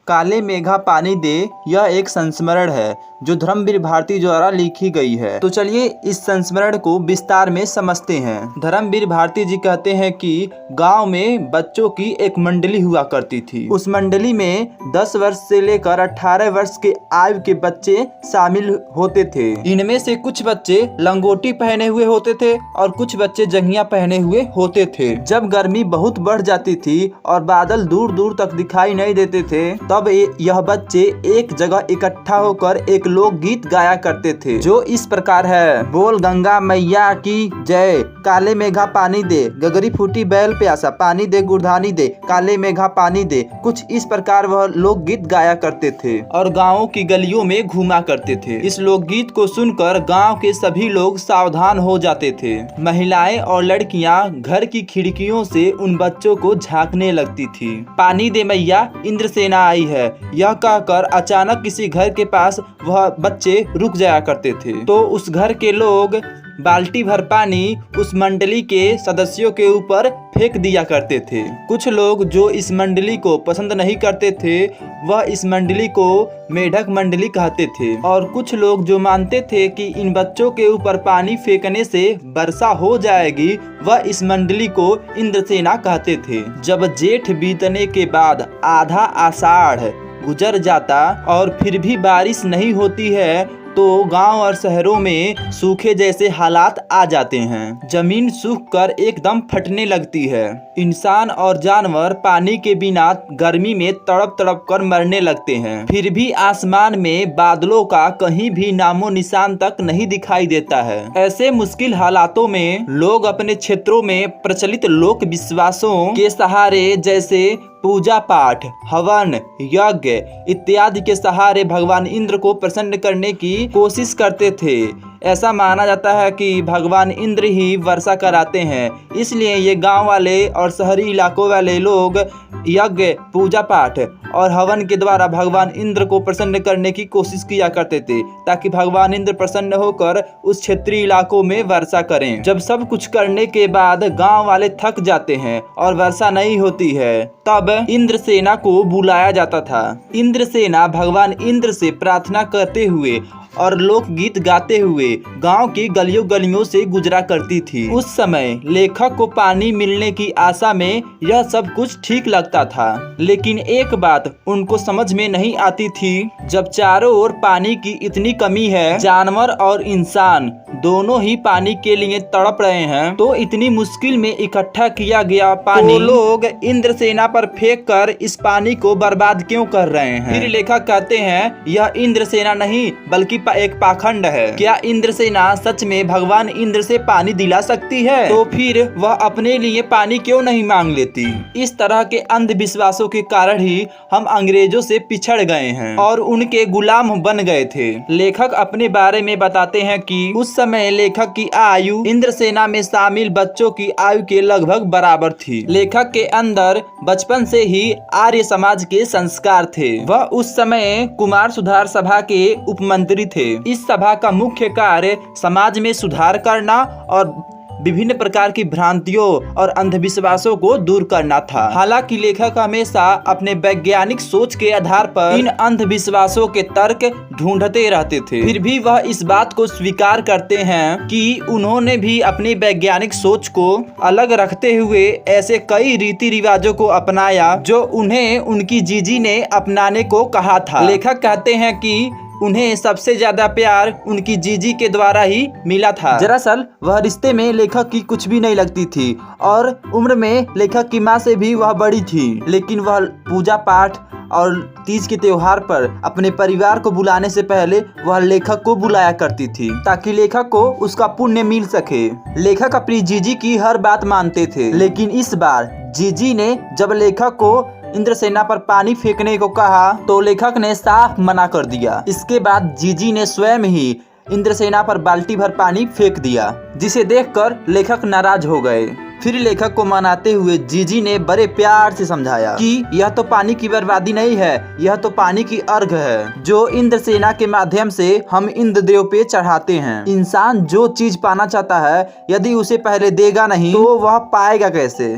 काले मेघा पानी दे यह एक संस्मरण है जो धर्मवीर भारती द्वारा लिखी गई है। तो चलिए इस संस्मरण को विस्तार में समझते हैं। धर्मवीर भारती जी कहते हैं कि गांव में बच्चों की एक मंडली हुआ करती थी। उस मंडली में 10 वर्ष से लेकर 18 वर्ष के आयु के बच्चे शामिल होते थे। इनमें से कुछ बच्चे लंगोटी पहने हुए होते थे और कुछ बच्चे जंघिया पहने हुए होते थे। जब गर्मी बहुत बढ़ जाती थी और बादल दूर दूर तक दिखाई नहीं देते थे, तब यह बच्चे एक जगह इकट्ठा होकर एक लोकगीत गाया करते थे जो इस प्रकार है। बोल गंगा मैया की जय, काले मेघा पानी दे, गगरी फूटी बैल प्यासा, पानी दे गुड़धानी दे, काले मेघा पानी दे। कुछ इस प्रकार वह लोकगीत गाया करते थे और गाँवों की गलियों में घूमा करते थे। इस लोकगीत को सुनकर गाँव के सभी लोग सावधान हो जाते थे। महिलाएं और लड़कियां घर की खिड़कियों से उन बच्चों को झांकने लगती थी। पानी दे मैया, इंद्रसेना आई है, यह कहकर अचानक किसी घर के पास वह बच्चे रुक जाया करते थे। तो उस घर के लोग बाल्टी भर पानी उस मंडली के सदस्यों के ऊपर फेंक दिया करते थे। कुछ लोग जो इस मंडली को पसंद नहीं करते थे वह इस मंडली को मेढक मंडली कहते थे, और कुछ लोग जो मानते थे कि इन बच्चों के ऊपर पानी फेंकने से वर्षा हो जाएगी वह इस मंडली को इंद्रसेना कहते थे। जब जेठ बीतने के बाद आधा आषाढ़ गुजर जाता और फिर भी बारिश नहीं होती है तो गांव और शहरों में सूखे जैसे हालात आ जाते हैं। जमीन सूखकर एकदम फटने लगती है। इंसान और जानवर पानी के बिना गर्मी में तड़प तड़प कर मरने लगते हैं। फिर भी आसमान में बादलों का कहीं भी नामो निशान तक नहीं दिखाई देता है। ऐसे मुश्किल हालातों में लोग अपने क्षेत्रों में प्रचलित लोक विश्वासों के सहारे जैसे पूजा पाठ, हवन, यज्ञ इत्यादि के सहारे भगवान इंद्र को प्रसन्न करने की कोशिश करते थे। ऐसा माना जाता है कि भगवान इंद्र ही वर्षा कराते हैं, इसलिए ये गांव वाले और शहरी इलाकों वाले लोग यज्ञ, पूजा पाठ और हवन के द्वारा भगवान इंद्र को प्रसन्न करने की कोशिश किया करते थे ताकि भगवान इंद्र प्रसन्न होकर उस क्षेत्रीय इलाकों में वर्षा करें। जब सब कुछ करने के बाद गांव वाले थक जाते हैं और वर्षा नहीं होती है, तब इंद्रसेना को बुलाया जाता था। इंद्रसेना भगवान इंद्र से प्रार्थना करते हुए और लोकगीत गाते हुए गांव की गलियों गलियों से गुजरा करती थी। उस समय लेखक को पानी मिलने की आशा में यह सब कुछ ठीक लगता था, लेकिन एक बात उनको समझ में नहीं आती थी। जब चारों ओर पानी की इतनी कमी है, जानवर और इंसान दोनों ही पानी के लिए तड़प रहे हैं, तो इतनी मुश्किल में इकट्ठा किया गया पानी लोग इंद्रसेना पर फेंक कर इस पानी को बर्बाद क्यों कर रहे हैं? फिर लेखक कहते हैं यह इंद्रसेना नहीं बल्कि एक पाखंड है। क्या इंद्रसेना सच में भगवान इंद्र से पानी दिला सकती है? तो फिर वह अपने लिए पानी क्यों नहीं मांग लेती? इस तरह के अंधविश्वासों के कारण ही हम अंग्रेजों से पिछड़ गए हैं और उनके गुलाम बन गए थे। लेखक अपने बारे में बताते हैं कि उस समय लेखक की आयु इंद्रसेना में शामिल बच्चों की आयु के लगभग बराबर थी। लेखक के अंदर बचपन से ही आर्य समाज के संस्कार थे। वह उस समय कुमार सुधार सभा के उपमंत्री थे। इस सभा का मुख्य कार्य समाज में सुधार करना और विभिन्न प्रकार की भ्रांतियों और अंधविश्वासों को दूर करना था। हालांकि लेखक हमेशा अपने वैज्ञानिक सोच के आधार पर इन अंधविश्वासों के तर्क ढूंढते रहते थे। फिर भी वह इस बात को स्वीकार करते हैं कि उन्होंने भी अपनी वैज्ञानिक सोच को अलग रखते हुए ऐसे कई रीति रिवाजों को अपनाया जो उन्हें उनकी जीजी ने अपनाने को कहा था। लेखक कहते हैं कि उन्हें सबसे ज्यादा प्यार उनकी जीजी के द्वारा ही मिला था। दरअसल वह रिश्ते में लेखक की कुछ भी नहीं लगती थी और उम्र में लेखक की माँ से भी वह बड़ी थी, लेकिन वह पूजा पाठ और तीज के त्योहार पर अपने परिवार को बुलाने से पहले वह लेखक को बुलाया करती थी ताकि लेखक को उसका पुण्य मिल सके। लेखक अपनी जीजी की हर बात मानते थे, लेकिन इस बार जीजी ने जब लेखक को इंद्रसेना पर पानी फेंकने को कहा तो लेखक ने साफ मना कर दिया। इसके बाद जीजी ने स्वयं ही इंद्रसेना पर बाल्टी भर पानी फेंक दिया, जिसे देखकर लेखक नाराज हो गए। फिर लेखक को मनाते हुए जीजी ने बड़े प्यार से समझाया कि यह तो पानी की बर्बादी नहीं है, यह तो पानी की अर्घ है जो इंद्रसेना के माध्यम से हम इंद्रदेव पे चढ़ाते हैं। इंसान जो चीज पाना चाहता है यदि उसे पहले देगा नहीं तो वह पाएगा कैसे?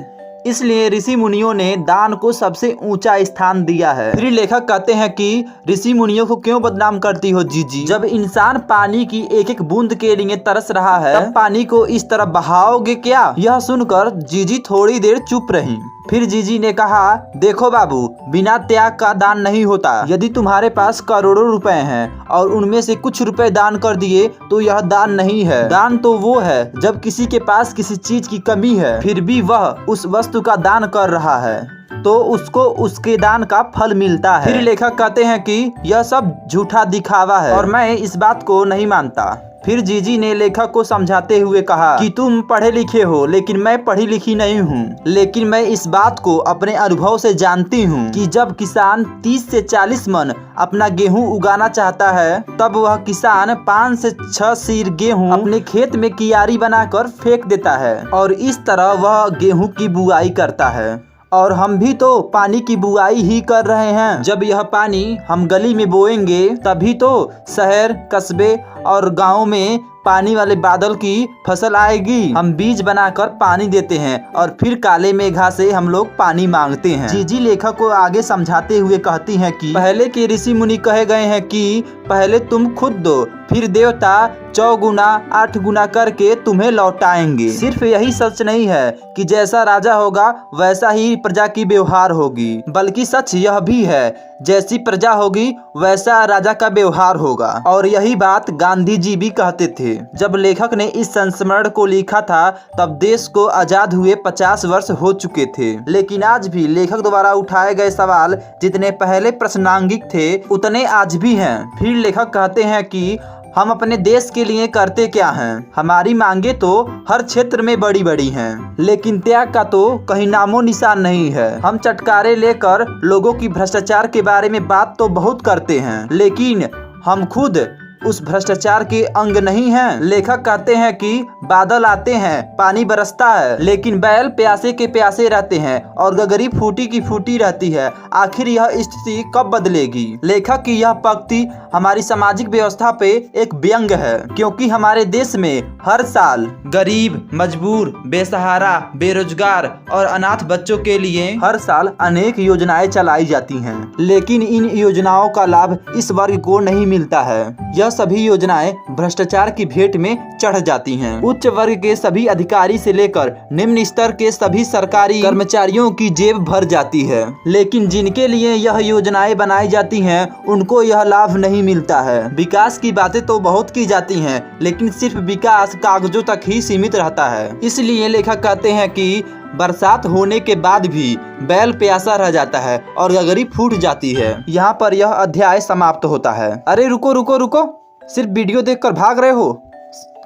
इसलिए ऋषि मुनियों ने दान को सबसे ऊंचा स्थान दिया है। फिर लेखक कहते हैं कि ऋषि मुनियों को क्यों बदनाम करती हो जीजी? जब इंसान पानी की एक एक बूंद के लिए तरस रहा है तब पानी को इस तरह बहाओगे क्या? यह सुनकर जीजी थोड़ी देर चुप रही। फिर जीजी ने कहा, देखो बाबू, बिना त्याग का दान नहीं होता। यदि तुम्हारे पास करोड़ों रुपए हैं और उनमें से कुछ रुपए दान कर दिए तो यह दान नहीं है। दान तो वो है जब किसी के पास किसी चीज की कमी है फिर भी वह उस वस्तु का दान कर रहा है तो उसको उसके दान का फल मिलता है। फिर लेखक कहते हैं कि यह सब झूठा दिखावा है और मैं इस बात को नहीं मानता। फिर जीजी ने लेखक को समझाते हुए कहा कि तुम पढ़े लिखे हो लेकिन मैं पढ़ी लिखी नहीं हूँ, लेकिन मैं इस बात को अपने अनुभव से जानती हूँ कि जब किसान 30 से 40 मन अपना गेहूँ उगाना चाहता है तब वह किसान 5 से 6 सीर गेहूँ अपने खेत में कियारी बनाकर फेंक देता है और इस तरह वह गेहूँ की बुआई करता है। और हम भी तो पानी की बुआई ही कर रहे हैं। जब यह पानी हम गली में बोएंगे तभी तो शहर, कस्बे और गाँव में पानी वाले बादल की फसल आएगी। हम बीज बनाकर पानी देते हैं और फिर काले मेघा से हम लोग पानी मांगते हैं। जीजी लेखक को आगे समझाते हुए कहती हैं कि पहले के ऋषि मुनि कहे गए हैं कि पहले तुम खुद दो फिर देवता 4 गुना 8 गुना करके तुम्हें लौटाएंगे। सिर्फ यही सच नहीं है कि जैसा राजा होगा वैसा ही प्रजा की व्यवहार होगी, बल्कि सच यह भी है जैसी प्रजा होगी वैसा राजा का व्यवहार होगा। और यही बात गांधी जी भी कहते थे। जब लेखक ने इस संस्मरण को लिखा था तब देश को आजाद हुए 50 वर्ष हो चुके थे, लेकिन आज भी लेखक द्वारा उठाए गए सवाल जितने पहले प्रश्नांगिक थे उतने आज भी हैं। फिर लेखक कहते हैं कि हम अपने देश के लिए करते क्या हैं? हमारी मांगे तो हर क्षेत्र में बड़ी बड़ी हैं, लेकिन त्याग का तो कहीं नामो निशान नहीं है। हम चटकारे लेकर लोगों की भ्रष्टाचार के बारे में बात तो बहुत करते हैं, लेकिन हम खुद उस भ्रष्टाचार के अंग नहीं हैं। लेखक कहते हैं कि बादल आते हैं, पानी बरसता है, लेकिन बैल प्यासे के प्यासे रहते हैं और गगरी फूटी की फूटी रहती है। आखिर यह स्थिति कब बदलेगी? लेखक की यह पंक्ति हमारी सामाजिक व्यवस्था पे एक व्यंग है, क्योंकि हमारे देश में हर साल गरीब, मजबूर, बेसहारा, बेरोजगार और अनाथ बच्चों के लिए हर साल अनेक योजनाएं चलाई जाती हैं, लेकिन इन योजनाओं का लाभ इस वर्ग को नहीं मिलता है। यह सभी योजनाएं भ्रष्टाचार की भेंट में चढ़ जाती हैं। उच्च वर्ग के सभी अधिकारी से लेकर निम्न स्तर के सभी सरकारी कर्मचारियों की जेब भर जाती है, लेकिन जिनके लिए यह योजनाएं बनाई जाती हैं उनको यह लाभ नहीं मिलता है। विकास की बातें तो बहुत की जाती हैं, लेकिन सिर्फ विकास कागजों तक ही सीमित रहता है। इसलिए लेखक कहते हैं कि बरसात होने के बाद भी बैल प्यासा रह जाता है और गगरी फूट जाती है। यहाँ पर यह अध्याय समाप्त होता है। अरे रुको रुको रुको, सिर्फ वीडियो देखकर भाग रहे हो?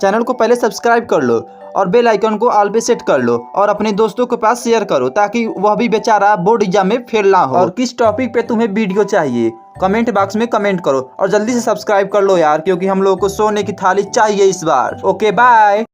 चैनल को पहले सब्सक्राइब कर लो और बेल आइकन को ऑल पे सेट कर लो और अपने दोस्तों के पास शेयर करो ताकि वह भी बेचारा बोर्ड एग्जाम में फेल ना हो। और किस टॉपिक पे तुम्हें वीडियो चाहिए कमेंट बॉक्स में कमेंट करो और जल्दी से सब्सक्राइब कर लो यार, क्योंकि हम लोगों को सोने की थाली चाहिए इस बार। Okay bye.